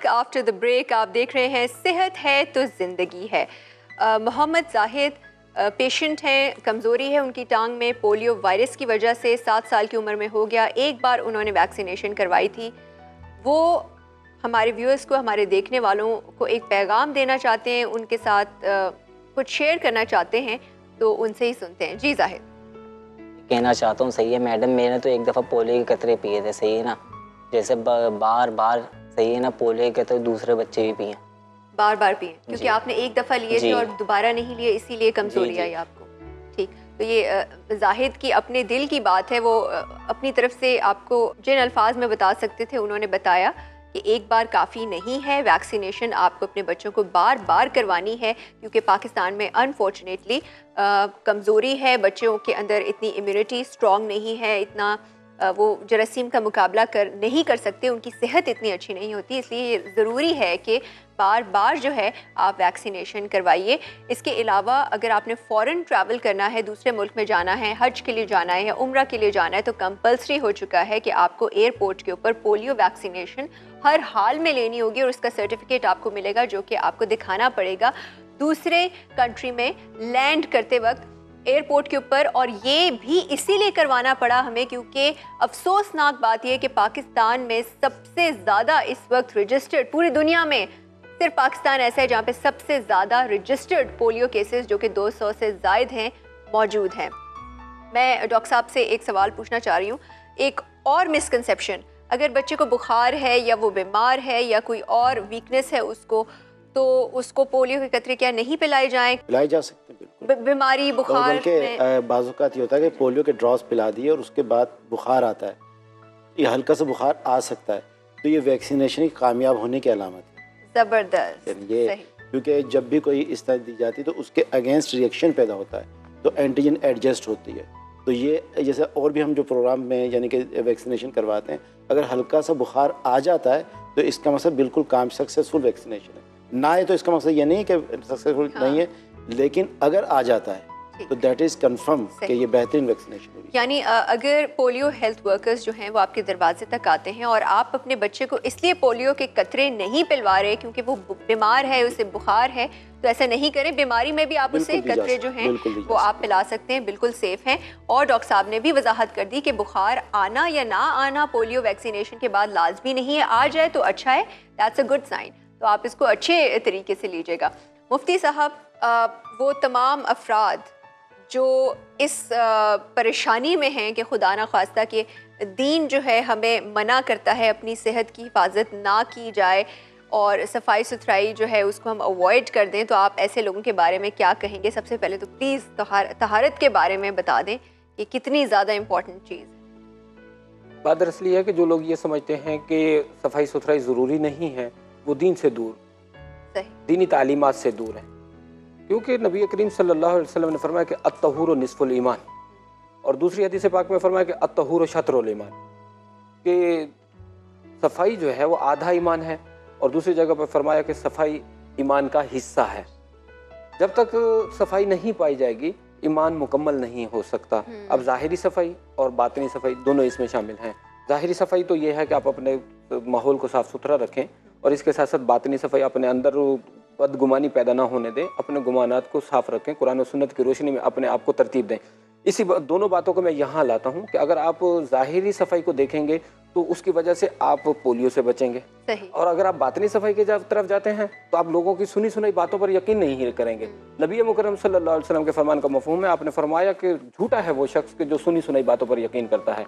Back after the break. आप देख रहे हैं सेहत है तो ज़िंदगी है। मोहम्मद जाहिद पेशेंट हैं, कमज़ोरी है उनकी टांग में, पोलियो वायरस की वजह से 7 साल की उम्र में हो गया। एक बार उन्होंने वैक्सीनेशन करवाई थी। वो हमारे व्यूअर्स को, हमारे देखने वालों को एक पैगाम देना चाहते हैं, उनके साथ कुछ शेयर करना चाहते हैं, तो उनसे ही सुनते हैं। जी जाहिद। कहना चाहता हूँ, सही है मैडम, मैंने तो एक दफ़ा पोलियो के कतरे पिए थे, सही है ना, जैसे बार बार, सही है ना, पोलियो के कतरे दूसरे बच्चे भी पिए, बार बार पिए, क्योंकि आपने एक दफ़ा लिए थे और दोबारा नहीं लिए, इसीलिए कमज़ोरी आई आपको। ठीक, तो ये जाहिद की अपने दिल की बात है। वो अपनी तरफ से आपको जिन अल्फाज में बता सकते थे उन्होंने बताया कि एक बार काफ़ी नहीं है, वैक्सीनेशन आपको अपने बच्चों को बार बार करवानी है, क्योंकि पाकिस्तान में अनफॉर्चुनेटली कमज़ोरी है, बच्चों के अंदर इतनी इम्यूनिटी स्ट्रॉन्ग नहीं है, इतना वो जरासीम का मुकाबला नहीं कर सकते, उनकी सेहत इतनी अच्छी नहीं होती। इसलिए ज़रूरी है कि बार बार जो है आप वैक्सीनेशन करवाइए। इसके अलावा अगर आपने फ़ॉरेन ट्रैवल करना है, दूसरे मुल्क में जाना है, हज के लिए जाना है या उम्रा के लिए जाना है, तो कंपल्सरी हो चुका है कि आपको एयरपोर्ट के ऊपर पोलियो वैक्सीनेशन हर हाल में लेनी होगी और उसका सर्टिफिकेट आपको मिलेगा, जो कि आपको दिखाना पड़ेगा दूसरे कंट्री में लैंड करते वक्त एयरपोर्ट के ऊपर। और ये भी इसीलिए करवाना पड़ा हमें क्योंकि अफसोसनाक बात यह है कि पाकिस्तान में सबसे ज़्यादा इस वक्त रजिस्टर्ड, पूरी दुनिया में सिर्फ पाकिस्तान ऐसा है जहाँ पे सबसे ज़्यादा रजिस्टर्ड पोलियो केसेस, जो कि 200 से ज़ायद हैं, मौजूद हैं। मैं डॉक्टर साहब से एक सवाल पूछना चाह रही हूँ। एक और मिसकंसेप्शन, अगर बच्चे को बुखार है या वो बीमार है या कोई और वीकनेस है उसको, तो उसको पोलियो के कतरे क्या नहीं पिलाए जाएं? पिलाए जा सकते हैं, बिल्कुल। बीमारी बुखार के बाज़-औक़ात ये होता है कि पोलियो के ड्रॉप्स पिला दिए और उसके बाद बुखार आता है, ये हल्का सा बुखार आ सकता है, तो ये वैक्सीनेशन की कामयाब होने की अलामत है। ज़बरदस्त, ये क्योंकि जब भी कोई इस तरह दी जाती है तो उसके अगेंस्ट रिएक्शन पैदा होता है, तो एंटीजन एडजस्ट होती है। तो ये जैसे और भी हम जो प्रोग्राम में यानी कि वैक्सीनेशन करवाते हैं, अगर हल्का सा बुखार आ जाता है तो इसका मतलब बिल्कुल काम सक्सेसफुल वैक्सीनेशन है। ना है तो इसका मतलब ये नहीं कि सक्सेसफुल नहीं है, लेकिन अगर आ जाता है तो दैट इज़ कंफर्म कि ये बेहतरीन वैक्सीनेशन होगी। यानी अगर पोलियो हेल्थ वर्कर्स जो हैं वो आपके दरवाजे तक आते हैं और आप अपने बच्चे को इसलिए पोलियो के कतरे नहीं पिलवा रहे क्योंकि वो बीमार है, उसे बुखार है, तो ऐसा नहीं करें। बीमारी में भी आप उसे कतरे जो हैं वो आप पिला सकते हैं, बिल्कुल सेफ हैं। और डॉक्टर साहब ने भी वजाहत कर दी कि बुखार आना या ना आना पोलियो वैक्सीनेशन के बाद लाजमी नहीं है, आ जाए तो अच्छा है, दैट्स अ गुड साइन। तो आप इसको अच्छे तरीके से लीजिएगा। मुफ्ती साहब, वो तमाम अफराद जो इस परेशानी में हैं कि खुदा ना खास्ता कि दीन जो है हमें मना करता है अपनी सेहत की हिफाजत ना की जाए और सफाई सुथराई जो है उसको हम अवॉइड कर दें, तो आप ऐसे लोगों के बारे में क्या कहेंगे? सबसे पहले तो प्लीज़ तहारत के बारे में बता दें कि कितनी ज़्यादा इम्पोर्टेंट चीज़ है। बात दरअसल ये है कि जो लोग ये समझते हैं कि सफाई सुथराई ज़रूरी नहीं है, वो दीन से दूर, दीनी तालीमात से दूर है। क्योंकि नबी करीम सल्लल्लाहु अलैहि वसल्लम ने फरमाया कि अत्तहूर निस्फुल ईमान, और दूसरी हदीस पाक में फरमाया कि अत्तहूर शत्रुल ईमान, कि सफाई जो है वो आधा ईमान है, और दूसरी जगह पर फरमाया कि सफाई ईमान का हिस्सा है। जब तक सफाई नहीं पाई जाएगी ईमान मुकम्मल नहीं हो सकता। अब ज़ाहिरी सफाई और बातिनी सफाई दोनों इसमें शामिल हैं। ज़ाहिरी सफाई तो ये है कि आप अपने माहौल को साफ़ सुथरा रखें, और इसके साथ साथ बातिनी सफाई अपने अंदर बदगुमानी पैदा ना होने दें, अपने गुमानात को साफ़ रखें, कुरान और सुन्नत की रोशनी में अपने आप को तरतीब दें। इसी दोनों बातों को मैं यहाँ लाता हूँ कि अगर आप ज़ाहिरी सफाई को देखेंगे तो उसकी वजह से आप पोलियो से बचेंगे, और अगर आप बातिनी सफाई की तरफ जाते हैं तो आप लोगों की सुनी सुनाई बातों पर यकीन नहीं करेंगे। नबी मुकर्रम सल्लल्लाहु अलैहि वसल्लम के फरमान का मफ़हूम है, आपने फरमाया कि झूठा है वो शख्स के जो सुनी सुनाई बातों पर यकीन करता है।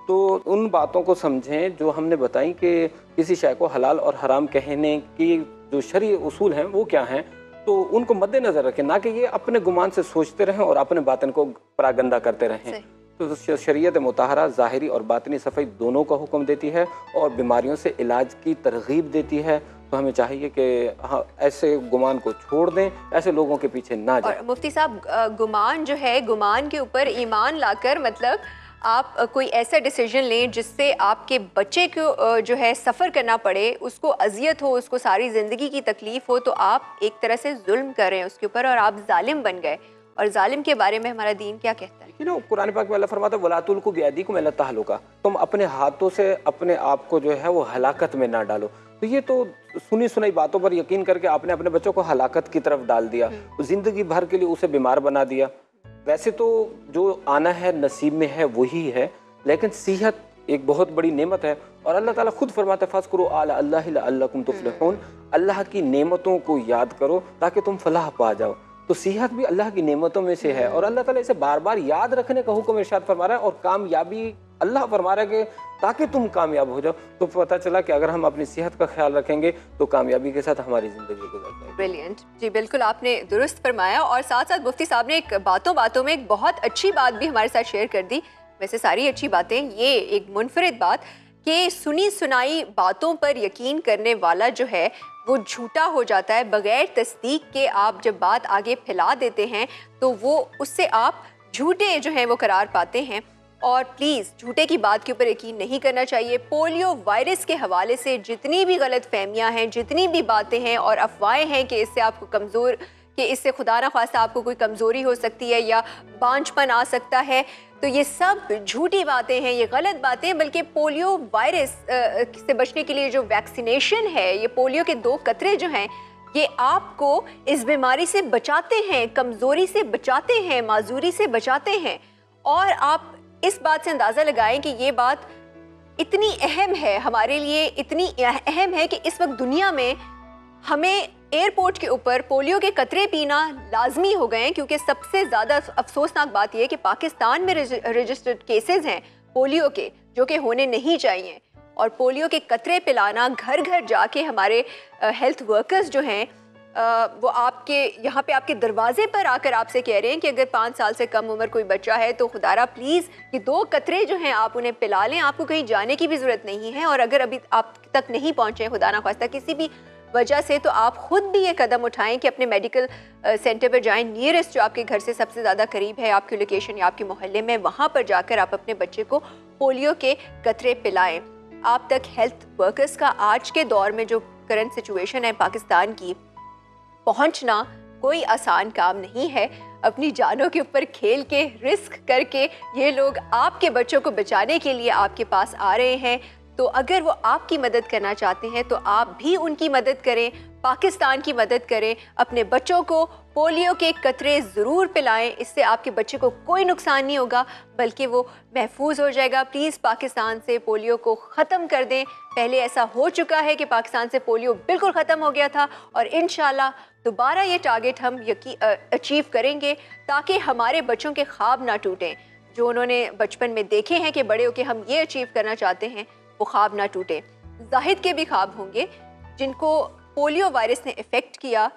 तो उन बातों को समझें जो हमने बताई कि किसी शय को हलाल और हराम कहने की जो शरई उसूल हैं वो क्या हैं, तो उनको मद्देनज़र रखें, ना कि ये अपने गुमान से सोचते रहें और अपने बातिन को परागंदा करते रहें। तो शरीयत मुताहरा ज़ाहिरी और बातिनी सफाई दोनों का हुक्म देती है और बीमारियों से इलाज की तरगीब देती है। तो हमें चाहिए कि हाँ, ऐसे गुमान को छोड़ दें, ऐसे लोगों के पीछे ना जाएं। और मुफ्ती साहब, गुमान जो है, गुमान के ऊपर ईमान लाकर, मतलब आप कोई ऐसा डिसीजन लें जिससे आपके बच्चे को जो है सफ़र करना पड़े, उसको अजियत हो, उसको सारी ज़िंदगी की तकलीफ़ हो, तो आप एक तरह से जुल्म कर रहे हैं उसके ऊपर और आप जालिम बन गए। और जालिम के बारे में हमारा दीन क्या कहता है? यू नो, कुरान पाक में अल्लाह फरमाता है वला तुल्कू बियदीकुम इला तहलुका, तुम अपने हाथों से अपने आप को जो है वो हलाकत में ना डालो। तो ये तो सुनी सुनाई बातों पर यकीन करके आपने अपने बच्चों को हलाकत की तरफ डाल दिया, जिंदगी भर के लिए उसे बीमार बना दिया। वैसे तो जो आना है नसीब में है वही है, लेकिन सेहत एक बहुत बड़ी नेमत है और अल्लाह ताला खुद फरमाता है फ़ज़्कुरू आला अल्लाहि लअल्लकुम तुफ़्लिहून, अल्लाह की नेमतों को याद करो ताकि तुम फलाह पा जाओ। तो सेहत भी अल्लाह की नेमतों में से है और अल्लाह ताला इसे बार बार याद रखने का हुक्म इरशाद फरमा रहा है और कामयाबी अल्लाह फरमा रहा है कि ताकि तुम कामयाब हो जाओ। तो पता चला कि अगर हम अपनी सेहत का ख्याल रखेंगे तो कामयाबी के साथ हमारी ज़िंदगी गुजर जाएगी। ब्रिलियंट जी, बिल्कुल आपने दुरुस्त फरमाया और साथ साथ मुफ्ती साहब ने एक बातों बातों में एक बहुत अच्छी बात भी हमारे साथ शेयर कर दी। वैसे सारी अच्छी बातें, ये एक मुनफरिद बात कि सुनी सुनाई बातों पर यकीन करने वाला जो है वो झूठा हो जाता है। बगैर तस्दीक के आप जब बात आगे फैला देते हैं तो वो उससे आप झूठे जो हैं वो करार पाते हैं। और प्लीज़ झूठे की बात के ऊपर यकीन नहीं करना चाहिए। पोलियो वायरस के हवाले से जितनी भी गलत फहमियाँ हैं, जितनी भी बातें हैं और अफवाहें हैं कि इससे आपको कमज़ोर, कि इससे खुदा न ख्वास्ता आपको कोई कमज़ोरी हो सकती है या बांझपन आ सकता है, तो ये सब झूठी बातें हैं, ये गलत बातें हैं। बल्कि पोलियो वायरस से बचने के लिए जो वैक्सीनेशन है, ये पोलियो के 2 कतरे जो हैं, ये आपको इस बीमारी से बचाते हैं, कमज़ोरी से बचाते हैं, माजूरी से बचाते हैं। और आप इस बात से अंदाज़ा लगाएं कि ये बात इतनी अहम है हमारे लिए, इतनी अहम है कि इस वक्त दुनिया में हमें एयरपोर्ट के ऊपर पोलियो के कतरे पीना लाजमी हो गए हैं। क्योंकि सबसे ज़्यादा अफसोसनाक बात यह है कि पाकिस्तान में रजिस्टर्ड केसेस हैं पोलियो के जो कि होने नहीं चाहिए। और पोलियो के कतरे पिलाना, घर घर जाके हमारे हेल्थ वर्कर्स जो हैं वो आपके यहाँ पे आपके दरवाजे पर आकर आपसे कह रहे हैं कि अगर 5 साल से कम उम्र कोई बच्चा है तो खुदारा प्लीज़ ये 2 कतरे जो हैं आप उन्हें पिला लें। आपको कहीं जाने की भी ज़रूरत नहीं है। और अगर अभी आप तक नहीं पहुँचे खुदा ना ख्वास्ता किसी भी वजह से, तो आप खुद भी ये कदम उठाएं कि अपने मेडिकल सेंटर पर जाएं, नियरेस्ट जो आपके घर से सबसे ज़्यादा करीब है आपकी लोकेशन या आपके मोहल्ले में, वहाँ पर जाकर आप अपने बच्चे को पोलियो के कतरे पिलाएं। आप तक हेल्थ वर्कर्स का आज के दौर में जो करंट सिचुएशन है पाकिस्तान की, पहुंचना कोई आसान काम नहीं है। अपनी जानों के ऊपर खेल के, रिस्क करके ये लोग आपके बच्चों को बचाने के लिए आपके पास आ रहे हैं। तो अगर वो आपकी मदद करना चाहते हैं तो आप भी उनकी मदद करें, पाकिस्तान की मदद करें, अपने बच्चों को पोलियो के कतरे ज़रूर पिलाएं। इससे आपके बच्चे को कोई नुकसान नहीं होगा बल्कि वो महफूज हो जाएगा। प्लीज़ पाकिस्तान से पोलियो को ख़त्म कर दें। पहले ऐसा हो चुका है कि पाकिस्तान से पोलियो बिल्कुल ख़त्म हो गया था और इंशाल्लाह दोबारा ये टारगेट हम अचीव करेंगे ताकि हमारे बच्चों के ख्वाब ना टूटें। जो उन्होंने बचपन में देखे हैं कि बड़े होकर हम ये अचीव करना चाहते हैं, वो ख्वाब ना टूटे। जाहिद के भी ख्वाब होंगे जिनको पोलियो वायरस ने इफ़ेक्ट किया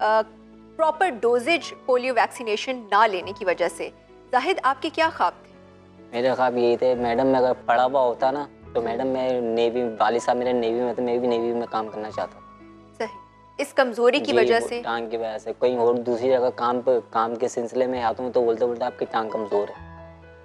प्रॉपर डोजेज पोलियो वैक्सीनेशन ना लेने की वजह से। जाहिद, आपके क्या ख्वाब थे? मेरे ख्वाब यही थे मैडम, मैं अगर पढ़ा हुआ होता ना तो मैडम मैं नेवी, वालिद साहब मेरे नेवी में थे, मैं भी नेवी में काम करना चाहता। सही, इस कमज़ोरी की वजह से, टांग की वजह से कहीं और दूसरी जगह काम के सिलसिले में आता हूँ तो बोलते बोलते आपकी टांग कमज़ोर है,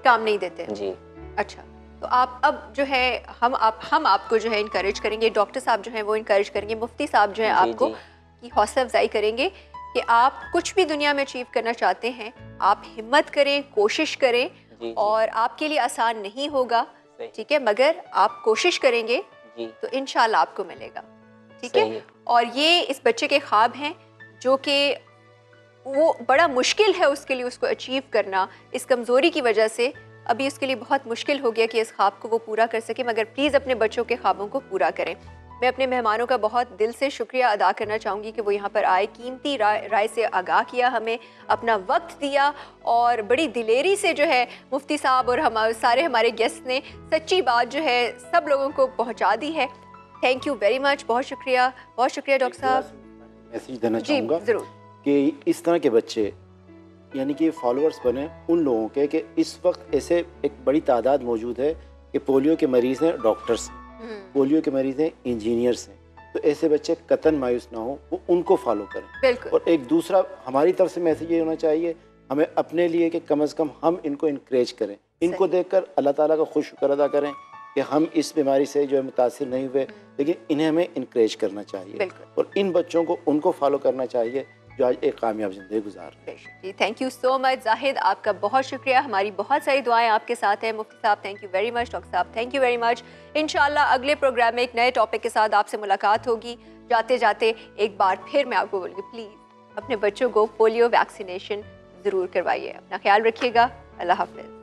काम नहीं देते जी। अच्छा, तो आप अब जो है हम आपको जो है इनकरेज करेंगे, डॉक्टर साहब जो हैं वो इनकरेज करेंगे, मुफ्ती साहब जो है आपको की हौसला अफजाई करेंगे कि आप कुछ भी दुनिया में अचीव करना चाहते हैं, आप हिम्मत करें, कोशिश करें। और आपके लिए आसान नहीं होगा, ठीक है, मगर आप कोशिश करेंगे तो इंशाल्लाह आपको मिलेगा, ठीक है। और ये इस बच्चे के ख्वाब हैं जो कि वो बड़ा मुश्किल है उसके लिए उसको अचीव करना। इस कमज़ोरी की वजह से अभी उसके लिए बहुत मुश्किल हो गया कि इस ख्वाब को वो पूरा कर सके, मगर प्लीज़ अपने बच्चों के ख्वाबों को पूरा करें। मैं अपने मेहमानों का बहुत दिल से शुक्रिया अदा करना चाहूँगी कि वो यहाँ पर आए, कीमती राय से आगाह किया, हमें अपना वक्त दिया और बड़ी दिलेरी से जो है मुफ्ती साहब और हम सारे हमारे गेस्ट ने सच्ची बात जो है सब लोगों को पहुँचा दी है। थैंक यू वेरी मच, बहुत शुक्रिया डॉक्टर साहब। मैसेज देना जी चाहूँगा ज़रूर कि इस तरह के बच्चे यानी कि फॉलोअर्स बने उन लोगों के कि इस वक्त ऐसे एक बड़ी तादाद मौजूद है कि पोलियो के मरीज़ हैं डॉक्टर्स, पोलियो के मरीज़ हैं इंजीनियर्स हैं, तो ऐसे बच्चे कतन मायूस ना हो, वो उनको फॉलो करें। और एक दूसरा हमारी तरफ से मैसेज ये होना चाहिए हमें अपने लिए कि कम से कम हम इनको इनक्रेज करें, इनको देखकर अल्लाह ताला का खुश शुक्र अदा करें कि हम इस बीमारी से जो है मुतासिर नहीं हुए, लेकिन इन्हें हमें इनक्रेज करना चाहिए और इन बच्चों को उनको फॉलो करना चाहिए जो आज एक कामयाब ज़िंदगी गुजार रहे हैं। जी, thank you so much Zahid, आपका बहुत शुक्रिया। हमारी बहुत सारी दुआएं आपके साथ हैं। मुफ्ती साहब thank you very much, doctor साहब थैंक यू वेरी मच। इंशाल्लाह अगले प्रोग्राम में एक नए टॉपिक के साथ आपसे मुलाकात होगी। जाते जाते एक बार फिर मैं आपको बोलूँगी, प्लीज़ अपने बच्चों को पोलियो वैक्सीनेशन ज़रूर करवाइए। अपना ख्याल रखिएगा। अल्लाह हाफ़िज़।